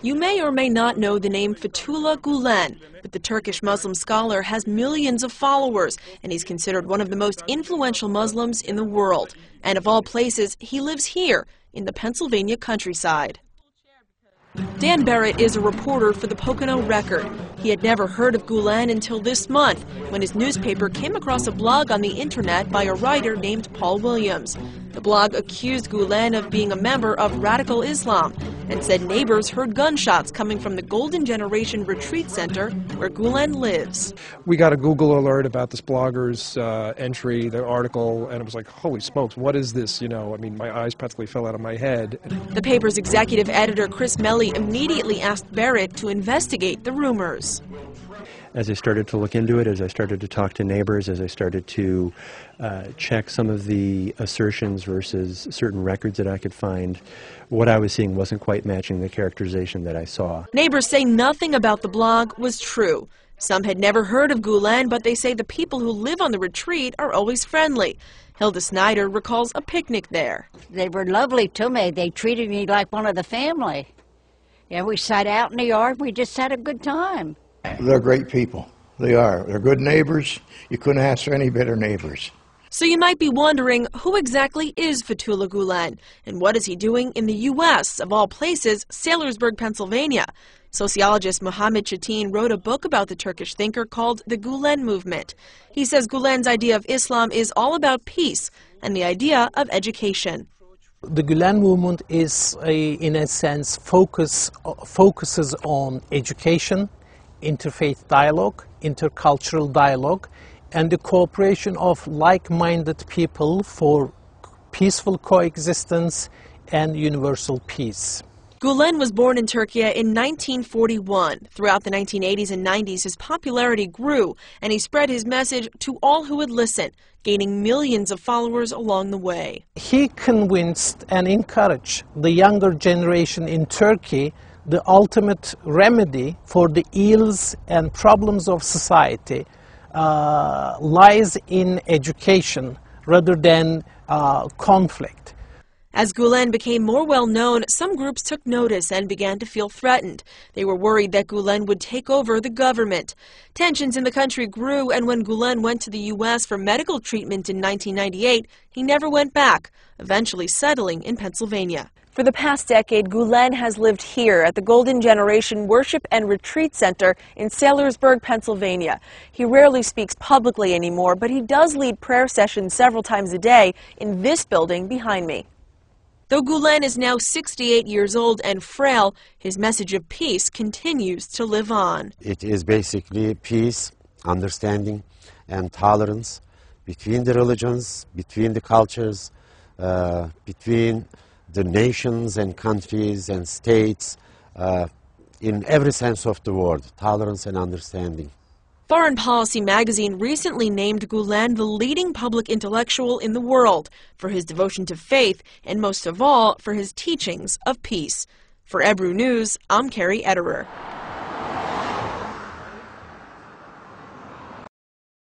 You may or may not know the name Fethullah Gulen, but the Turkish Muslim scholar has millions of followers, and he's considered one of the most influential Muslims in the world. And of all places, he lives here, in the Pennsylvania countryside. Dan Barrett is a reporter for the Pocono Record. He had never heard of Gulen until this month, when his newspaper came across a blog on the internet by a writer named Paul Williams. The blog accused Gulen of being a member of radical Islam and said neighbors heard gunshots coming from the Golden Generation Retreat Center where Gulen lives. We got a Google alert about this blogger's entry, the article, and it was like, holy smokes, what is this? You know, I mean, my eyes practically fell out of my head. The paper's executive editor, Chris Melly, immediately asked Barrett to investigate the rumors. As I started to look into it, as I started to talk to neighbors, as I started to check some of the assertions versus certain records that I could find, what I was seeing wasn't quite matching the characterization that I saw. Neighbors say nothing about the blog was true. Some had never heard of Gulen, but they say the people who live on the retreat are always friendly. Hilda Snyder recalls a picnic there. They were lovely to me. They treated me like one of the family. Yeah, we sat out in the yard. We just had a good time. They're great people. They are. They're good neighbors. You couldn't ask for any better neighbors. So you might be wondering, who exactly is Fethullah Gulen? And what is he doing in the U.S., of all places, Saylorsburg, Pennsylvania? Sociologist Mohammed Chitine wrote a book about the Turkish thinker called The Gulen Movement. He says Gulen's idea of Islam is all about peace and the idea of education. The Gulen movement is, in a sense, focuses on education, interfaith dialogue, intercultural dialogue, and the cooperation of like-minded people for peaceful coexistence and universal peace. Gulen was born in Turkey in 1941. Throughout the 1980s and 90s, his popularity grew, and he spread his message to all who would listen, gaining millions of followers along the way. He convinced and encouraged the younger generation in Turkey the ultimate remedy for the ills and problems of society lies in education rather than conflict. As Gulen became more well-known, some groups took notice and began to feel threatened. They were worried that Gulen would take over the government. Tensions in the country grew, and when Gulen went to the U.S. for medical treatment in 1998, he never went back, eventually settling in Pennsylvania. For the past decade, Gulen has lived here at the Golden Generation Worship and Retreat Center in Saylorsburg, Pennsylvania. He rarely speaks publicly anymore, but he does lead prayer sessions several times a day in this building behind me. Though Gulen is now 68 years old and frail, his message of peace continues to live on. It is basically peace, understanding, and tolerance between the religions, between the cultures, between the nations and countries and states, in every sense of the word, tolerance and understanding. Foreign Policy magazine recently named Gulen the leading public intellectual in the world for his devotion to faith and, most of all, for his teachings of peace. For Ebru News, I'm Carrie Ederer.